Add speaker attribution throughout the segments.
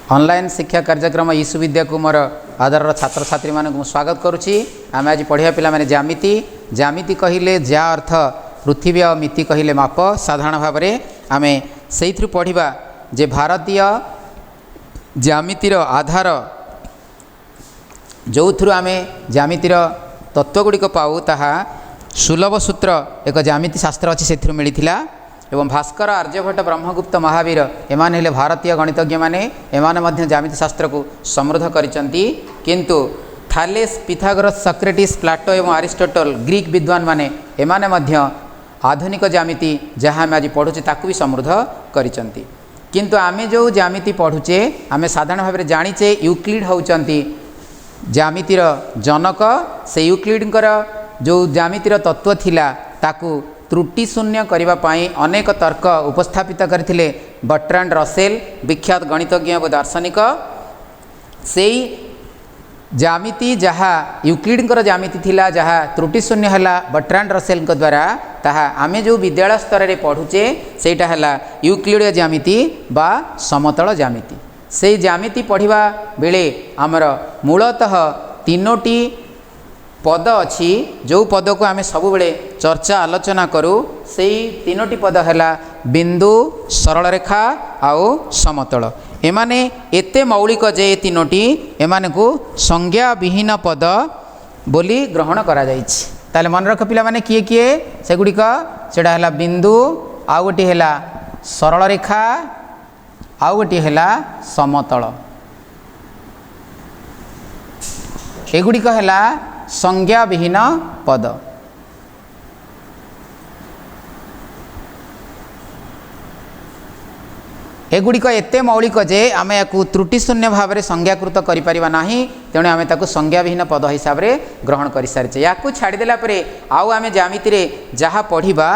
Speaker 1: Online शिक्षा कार्यक्रम ईसु विद्या को मोर आदर छात्र छात्री मानक स्वागत करुच्ची। आम आज पढ़िया पिला माने ज्यामिति ज्यामिति कहले ज्या अर्थ पृथ्वी और मिति कहले माप। साधारण भाव में आम से पढ़ा जे भारतीय ज्यामितिर आधार जो थ्रु आम ज्यामितिर तत्वगुड़िक पाऊ ताहा सुलभ सूत्र एक ज्यामिति शास्त्र अच्छी से मिलता। एवं भास्कर आर्यभट्ट ब्रह्मगुप्त महावीर एमान हेले भारतीय गणितज्ञ माने एमान मध्य ज्यामिति शास्त्र को समृद्ध करिसंती। किंतु थालेस पिथागोरस सक्रेटिस प्लाटो एवं अरिस्टोटल ग्रीक विद्वान माने एमाने मध्य आधुनिक ज्यामिति जहाँ आम आज पढ़ुचे ताकू भी समृद्ध करिसंती। किंतु आमे जो ज्यामिति पढ़ुचे आमे साधारण भाव में जानीचे यूक्लिड होउचंती ज्यामितिर जनक। से यूक्लिडकर जो ज्यामितिर तत्व थिला ताकू त्रुटि शून्य करने पाई अनेक तर्क उपस्थापित करथिले बर्ट्रांड रसेल विख्यात गणितज्ञ और दार्शनिक। से ज्यामिति जहाँ यूक्लिडकर ज्यामिति थिला जहाँ त्रुटि शून्य है बर्ट्रांड रसेल द्वारा ताहा आमे जो विद्यालय स्तर में पढ़ुचे सेटा है यूक्लिड ज्यामिति बा समतल ज्यामिति। से ज्यामिति पढ़िबा बेले आमर मूलतः तीनोटी पद अच्छी जो पद को आम सब बेले चर्चा आलोचना करूँ से तीनोटी पद है बिंदु सरल रेखा आउ समतल। एमाने एते मौलिक जे तीनोटी एमाने को संज्ञा विहीन पद बोली ग्रहण करा जाइछि। ताले मन रख पिला माने किए किए सेगुड़िक सेटा है बिंदु आउ गोटी है सरल रेखा आउ गोटी है समतल। एगुड़िक है संज्ञा विहीन पद। एगुड़िक एते मौलिक जे आम या त्रुटि शून्य भाव में संज्ञाकृत करिपरिबा नाही। तेणु आम ताकू संज्ञा विहीन पद हिसाब से ग्रहण कर सारी। या छाड़देला आउ आम ज्यामिति जहाँ पढ़ा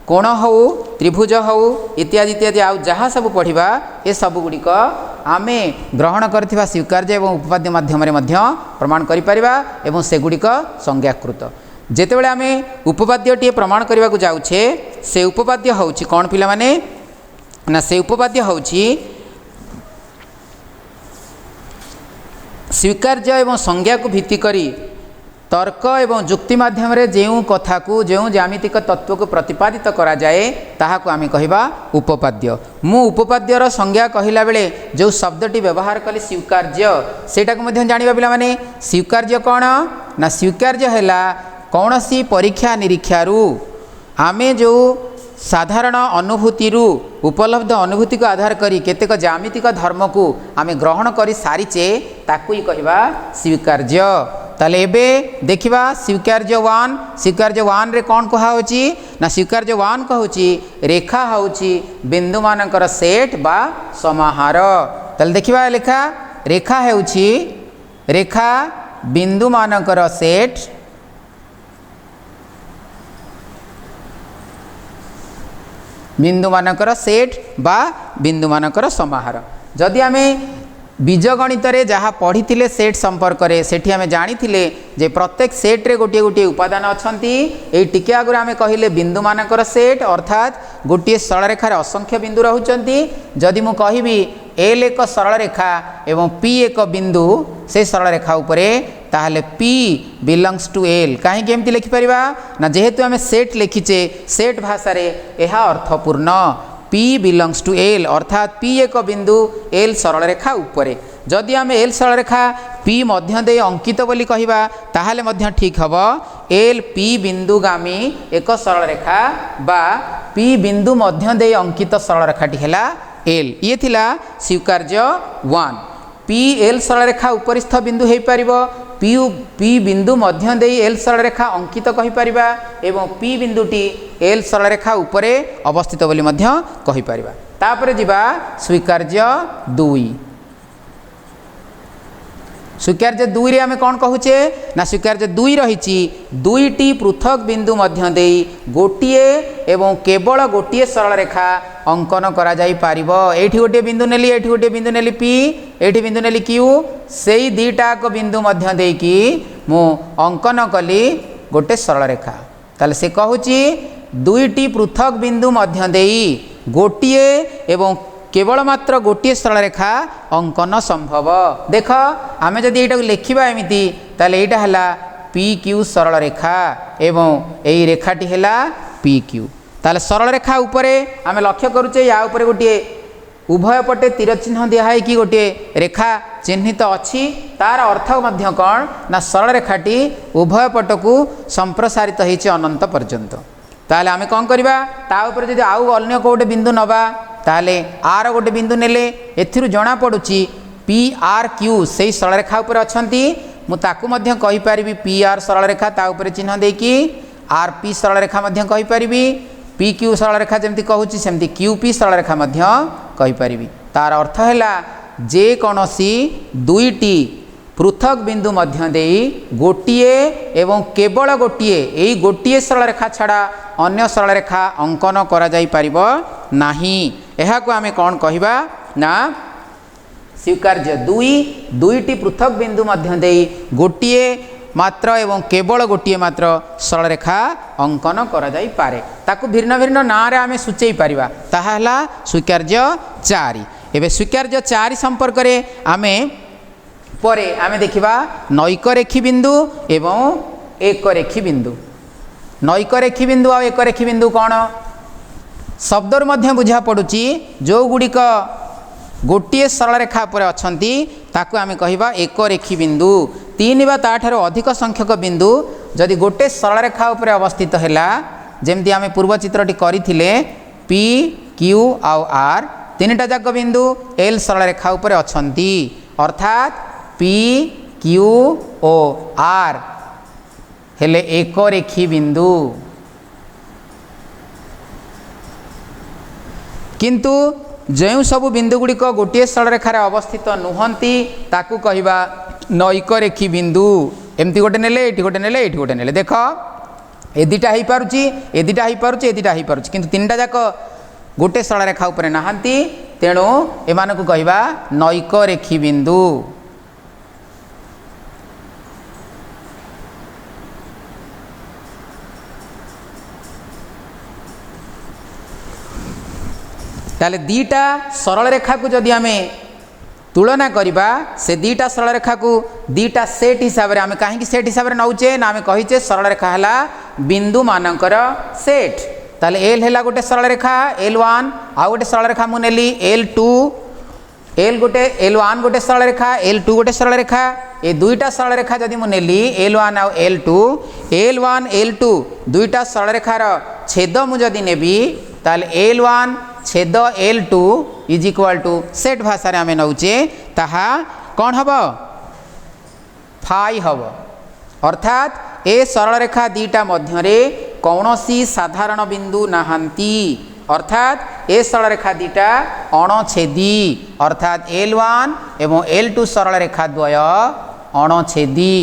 Speaker 1: कोण हो त्रिभुज हो इत्यादि इत्यादि आउ जहाँ सब पढ़ा ये सब गुड़िक आम ग्रहण करथिबा स्वीकार्य एवं उपपाद्य माध्यम प्रमाण करिपरिबा एवं सेगुड़िक संज्ञाकृत। जेतेबेले आम उपपाद्यटी प्रमाण करने को जाऊे से उपपाद्य होउछि कौन पिला माने ना से उपपाद्य होउछि स्वीकार्य एवं संज्ञा को भित्ति करी तर्क एवं युक्ति माध्यम रे जो कथा को जो ज्यामितिक तत्व को प्रतिपादित करा जाए ताहाको आमे कहिबा उपपाद्य। मु उपपाद्यर संज्ञा कहिला बेले जो शब्दटी व्यवहार कली स्वीकार्य सेटा को मध्य जानिबा पिला माने स्वीकार्य कौन ना स्वीकार्य हैला कौनसी परीक्षा निरीक्षारु आमे जो साधारण अनुभूति उपलब्ध अनुभूति को आधार करी केतेक ज्यामितिक धर्म को आमे ग्रहण करी सारीचे ताकू ही कहिबा स्वीकार्य। ताले एबे देखिबा स्वीकार्य वन रे कौन कहा होची ना स्वीकार्य वन कहूची रेखा होची बिंदु मानकर सेट बा समाहार। ताले देखिबा लेखा रेखा होची रेखा बिंदु मानकर सेट बिंदु मानकर सेट बा बिंदु मानकर समाहार। जदि आमे बीजगणित रे जहाँ पढ़ी थिले सेट संपर्क रे सेठी आमे जानी थिले जे प्रत्येक सेट रे गोटे गोटे उपादान अछंती। एई टिके आगुर आमे कहिले बिंदु मानकर सेट अर्थात गोटे सरल रेखा रे असंख्य बिंदु रहुचंती। जदि मु कहिबी एल एक सरल रेखा एवं पी एक बिंदु से सरल रेखा उपरे ताहले पी बिलंग्स टू एल कहीं केमती लिखि परिबा ना जेहेतु आमे सेट लिखिचे सेट भाषा रे एहा अर्थपूर्ण पी बिलंग्स टू एल अर्थात पी एक बिंदु एल सरल रेखा उपरे। जदि आमे एल सरल रेखा पी मध्य दे अंकित बोली कहिबा ताहले मध्य ठीक हबो एल पी बिंदुगामी एक सरल रेखा बा पी बिंदु मध्य दे अंकित सरल रेखाटी हैला एल। ये थिला स्वीकार्य वन। पी एल सरल रेखा उपरिस्थ बिंदु हो पारिबो पी बिंदु मध्य दे एल सरल रेखा अंकित कहि परिबा एवं पी बिंदुटी एल सरल रेखा उपरे अवस्थित बोली मध्य कहि परिबा। तापरे जिबा स्वीकार्य दुई। स्वीकार्य दुई रे आमे कौन कहूचे ना स्वीकार्य दुई रही दुईटी पृथक बिंदु मध्य दे गोटिए एवं केवल गोटिए सरल रेखा अंकन करा जाई पारिबो। एठी गोटे बिंदु नेली एठी गोटे बिंदु नेली पी एठी बिंदु नेली क्यू सेई दीटाक बिंदु मध्य दे कि मु अंकन कली गोटे सरल रेखा। ताले से कहूची दुईटी पृथक बिंदु मध्य दे गोटिए एवं केवल मात्र गोटे सरल रेखा अंकन संभव। देख आम जदि यहाँ लिखा एमती ताले यहाँ है पी क्यू सरल रेखा एवं यही रेखाटी है पी क्यू। ताले सरल रेखा उपरे आम लक्ष्य करुचे या उपरे गोटे उभय पटे तीर चिन्ह दिखाई कि गोटे रेखा चिन्हित अच्छी तार अर्थ मध्य कौन ना सरल रेखाटी उभय पट को संप्रसारित होती अनंत पर्यंत। ताले आम कौन करवा ता ऊपर जदि आउ अन्य कोटे बिंदु नवा ताले आर गोटे बिंदु नेले एथिरु जना पड़ुची पी आर क्यू से सरल रेखा उपर अछंती मुझे मध्य कहि परिबी पी आर सरल रेखा ता ऊपर चिन्ह देकी आर पी सरल रेखा मध्य कहि परिबी पी क्यू सरल रेखा जमती कहूची सेमती क्यू पी सरल रेखा मध्य कहि परिबी। तार अर्थ है जे कौनसी दुईटी पृथक बिंदु मध्य देई गोटिए एवं केवल गोटिए यही गोटिए सरल रेखा छाड़ा अन्य सरल रेखा अंकन करा जाई परिबो नाही। एहा को आमे कौन कहिबा ना स्वीकार्य दुईटी पृथक बिंदु मध्य देई गोटिए मात्र एवं केवल गोटिए मात्र सरल रेखा अंकन करा जाई पारे ताकू भिन्न भिन्न ना रे आमे सूचई परिबा ताहा हला स्वीकार्य 4। एबे स्वीकार्य 4 संपर्क रे आमे परे आमे देखिबा नैक रेखी बिंदु एवं एक रेखी बिंदु। नैक रेखी बिंदु और एक रेखी बिंदु कौन शब्दर मध्य बुझा पड़ुची जो गुड़िक गोटे सरल रेखा पर अछंती ताकू आमे कहिबा एक रेखी बिंदु। 3 बा ताठारो अधिक संख्यक बिंदु जदि गोटे सरल रेखा उपर अवस्थित हैला जेमती आमे पूर्व चित्रटी करिथिले पी क्यू आउ आर 3टा जाक बिंदु एल सरल रेखा उपर अछंती अर्थात पी क्यू ओ आर हेले एक रेखी बिंदु। किंतु जो सबु बिंदु गुड़िक गोटे सरल रेखार अवस्थित नुहंती ताकू कहिबा नैक रेखी बिंदु। एमती गोटे नेले एठी गोटे नेले एठी गोटे नेले देख ए दुटा हो पारुची ए दुटा हो पारुची ए दुटा हो पारुची किंतु 3टा जाक गोटे सरल रेखा उपरे नाहंती तेणु एमानकू कहिबा नैक रेखी बिंदु। ताले दीटा सरल रेखा को जदि आमे तुलना करिबा से दीटा सरल रेखा को दीटा सेट हिसाब रे आमे काहे सेट हिसाब रे नौचे ना आमे कहिचे सरल रेखा हला बिंदु मानकर सेट। ताले एल हेला गोटे सरल रेखा L1 आ गोटे सरल रेखा मु नेली L2 एल गोटे L1 गोटे सरल रेखा L2 गोटे सरल रेखा ए दुईटा सरल रेखा जदि मु नेली L1 आ L1 L2 दुईटा सरल रेखार छेद मु जदि नेबी ताले L1 छेद L2 is equal to set भाषा रे आमे नौचे ताहा कौन हबो फाई हबो। अर्थात ए सरल रेखा दीटा मध्य रे कौनसी साधारण बिंदु नाहंती अर्थात ए सरल रेखा दीटा अणछेदी अर्थात L1 एवं L2 सरल रेखा द्वय अणछेदी।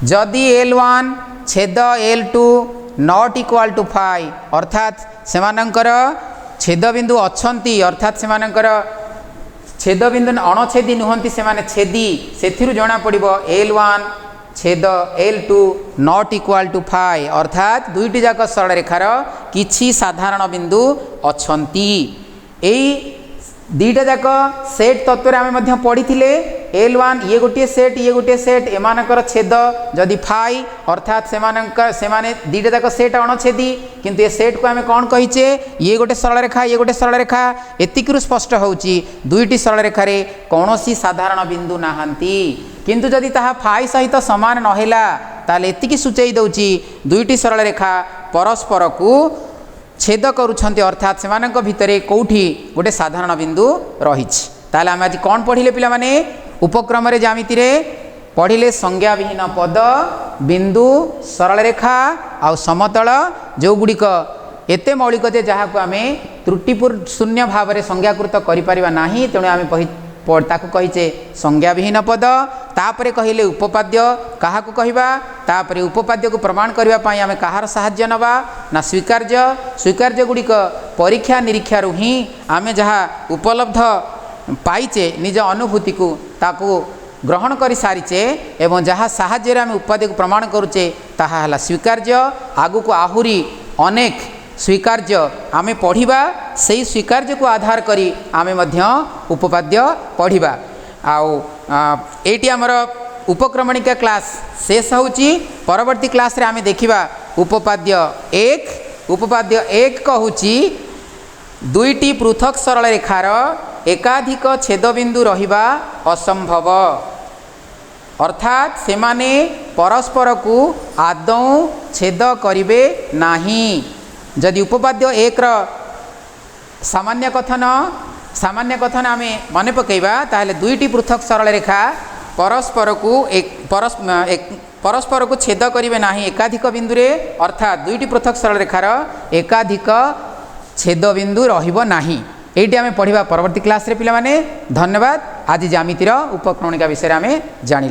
Speaker 1: जदि L1 छेद L2 not equal to phi अर्थात सेमानंकर छेद बिंदु अछंती अर्थात सेमानंकर छेद बिंदु अणछेदी नुहंती सेमाने छेदी सेथिरु जना पड़िबो L1 छेद L2 not equal to phi अर्थात दुईटी जाक सरल रेखार किछि साधारण बिंदु अछंती। एई दीटा जाक सेट तत्व आमे मध्य पढ़ी L1 ये गोटे सेट एमानकर छेद जदि फाई अर्थात सेमाने दीटा जाक सेट अणछेदी किंतु ये सेट को आमे कौन कहिचे ये गोटे सरल रेखा एतिकिरु स्पष्ट होउची दुईटी सरल रेखारे कौनसी साधारण बिंदु नाहंती किंतु जदि ताहा फाई सहित समान नहेला ताले एतिकी सूचई दउची दुईटी सरल रेखा परस्पर को छेद करुछंती अर्थात सेमानक भितरे कोठी गोटे साधारण बिंदु रहिछि। ताले आमे आज कौन पढ़िले पिला माने उपक्रम रे ज्यामिति रे पढ़िले संज्ञा विहीन पद बिंदु सरल रेखा आ समतल जो गुड़िक एते मौलिक जे जहाँ को आमे त्रुटिपूर्ण शून्य भाव में संज्ञाकृत करि परिबा नाही तेणु आमे ताकू कहिचे संज्ञा विहीन पद तापरे कहिले उपपाद्य काहाकू कहिबा तापरे उपपाद्य को प्रमाण करबा पई आमे काहार सहाय्य नबा ना स्वीकार्य गुड़िक परीक्षा निरीक्षा रु ही आमे जहाँ उपलब्ध पाइचे निज अनुभूति को ताकू ग्रहण कर सारीचे एवं जहाँ साहाय्य आमे उपाद्य को प्रमाण करुचे ताहा हला स्वीकार्य आगु को आहुरी अनेक स्वीकार्य आमे पढ़िबा सेही स्वीकार्य को आधार करी आमे मध्य उपपाद्य पढ़िबा। आउ एटी आमर उपक्रमणिका क्लास शेष होउची। परवर्ती क्लास रे आमे देखिबा उपपाद्य एक कहूची दुईटी पृथक सरल रेखार एकाधिक छेदबिंदु रहिबा असंभव, अर्थात सेमाने परस्पर को आदौ छेद करिवे नाही। जदि उपपाद्य एक सामान्य कथन आमे मने पकेबा ताहले दुईटी पृथक सरल रेखा परस्पर को छेद करिवे नाही एकाधिक बिंदु रे, अर्थात दुईटी पृथक सरल रेखार एकाधिक छेद बिंदु रहिबो नाही। एटी आमे पढ़िबा परवर्ती क्लास रे पिला माने। धन्यवाद। आज ज्यामितिर उपक्रमणिका विषय आमे जानिले।